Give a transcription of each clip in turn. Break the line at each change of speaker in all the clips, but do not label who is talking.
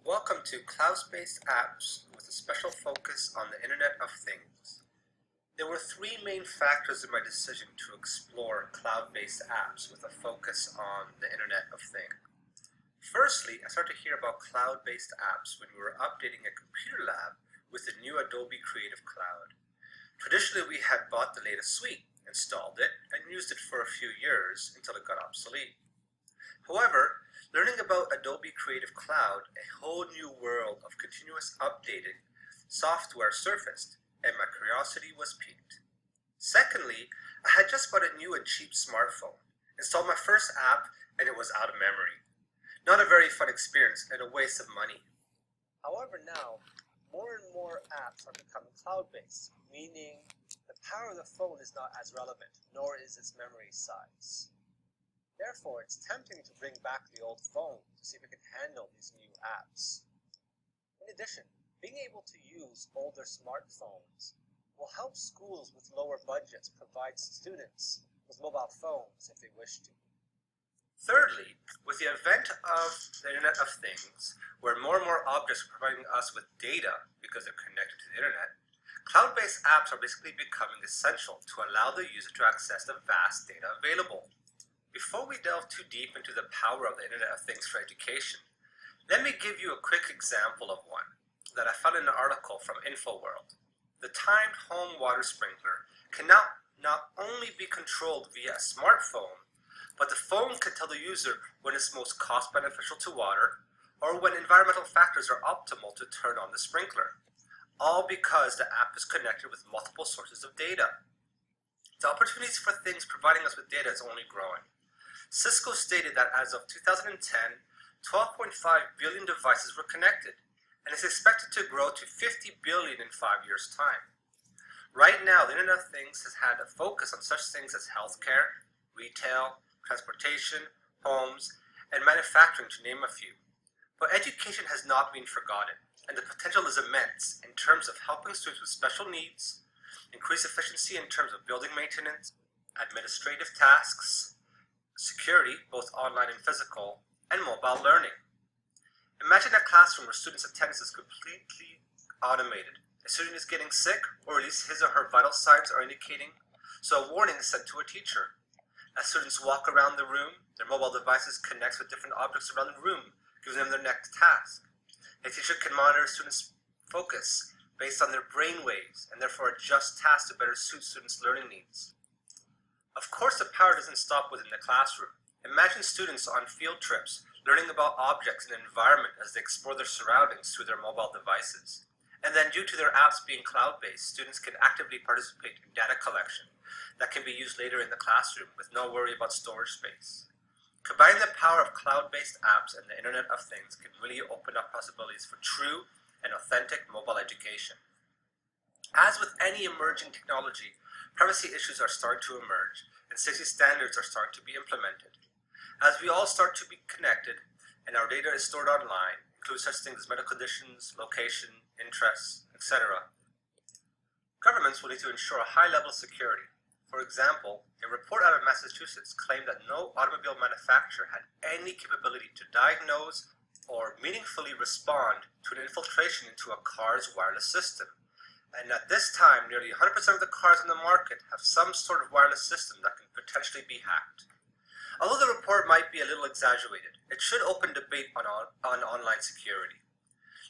Welcome to Cloud-Based Apps with a special focus on the Internet of Things. There were three main factors in my decision to explore cloud-based apps with a focus on the Internet of Things. Firstly, I started to hear about cloud-based apps when we were updating a computer lab with the new Adobe Creative Cloud. Traditionally, we had bought the latest suite, installed it, and used it for a few years until it got obsolete. However, learning about Adobe Creative Cloud, a whole new world of continuous updated software surfaced, and my curiosity was piqued. Secondly, I had just bought a new and cheap smartphone, installed my first app, and it was out of memory. Not a very fun experience and a waste of money. However, now, more and more apps are becoming cloud-based, meaning the power of the phone is not as relevant, nor is its memory size. Therefore, it's tempting to bring back the old phone to see if it can handle these new apps. In addition, being able to use older smartphones will help schools with lower budgets provide students with mobile phones if they wish to. Thirdly, with the advent of the Internet of Things, where more and more objects are providing us with data because they're connected to the Internet, cloud-based apps are basically becoming essential to allow the user to access the vast data available. Before we delve too deep into the power of the Internet of Things for education, let me give you a quick example of one that I found in an article from InfoWorld. The timed home water sprinkler can now not only be controlled via a smartphone, but the phone can tell the user when it's most cost beneficial to water or when environmental factors are optimal to turn on the sprinkler, all because the app is connected with multiple sources of data. The opportunities for things providing us with data is only growing. Cisco stated that as of 2010, 12.5 billion devices were connected, and is expected to grow to 50 billion in 5 years' time. Right now, the Internet of Things has had a focus on such things as healthcare, retail, transportation, homes, and manufacturing, to name a few. But education has not been forgotten, and the potential is immense in terms of helping students with special needs, increase efficiency in terms of building maintenance, administrative tasks, security, both online and physical, and mobile learning. Imagine a classroom where students' attendance is completely automated. A student is getting sick, or at least his or her vital signs are indicating, so a warning is sent to a teacher. As students walk around the room, their mobile devices connect with different objects around the room, giving them their next task. A teacher can monitor students' focus based on their brain waves, and therefore adjust tasks to better suit students' learning needs. Of course, the power doesn't stop within the classroom. Imagine students on field trips learning about objects and the environment as they explore their surroundings through their mobile devices. And then due to their apps being cloud-based, students can actively participate in data collection that can be used later in the classroom with no worry about storage space. Combining the power of cloud-based apps and the Internet of Things can really open up possibilities for true and authentic mobile education. As with any emerging technology, privacy issues are starting to emerge, and safety standards are starting to be implemented. As we all start to be connected, and our data is stored online, including such things as medical conditions, location, interests, etc., governments will need to ensure a high level of security. For example, a report out of Massachusetts claimed that no automobile manufacturer had any capability to diagnose or meaningfully respond to an infiltration into a car's wireless system. And at this time, nearly 100% of the cars on the market have some sort of wireless system that can potentially be hacked. Although the report might be a little exaggerated, it should open debate on online security.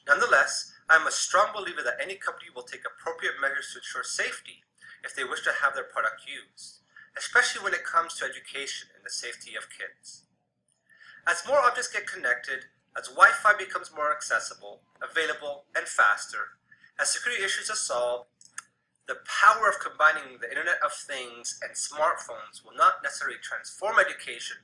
Nonetheless, I am a strong believer that any company will take appropriate measures to ensure safety if they wish to have their product used, especially when it comes to education and the safety of kids. As more objects get connected, as Wi-Fi becomes more accessible, available, and faster, as security issues are solved, the power of combining the Internet of Things and smartphones will not necessarily transform education,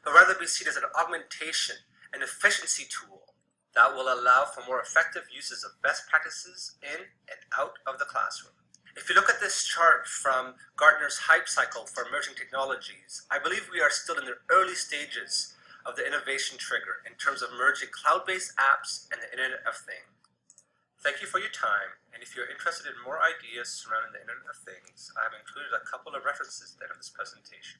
but rather be seen as an augmentation and efficiency tool that will allow for more effective uses of best practices in and out of the classroom. If you look at this chart from Gartner's Hype Cycle for Emerging Technologies, I believe we are still in the early stages of the innovation trigger in terms of merging cloud-based apps and the Internet of Things. Thank you for your time, and if you're interested in more ideas surrounding the Internet of Things, I have included a couple of references at the end of this presentation.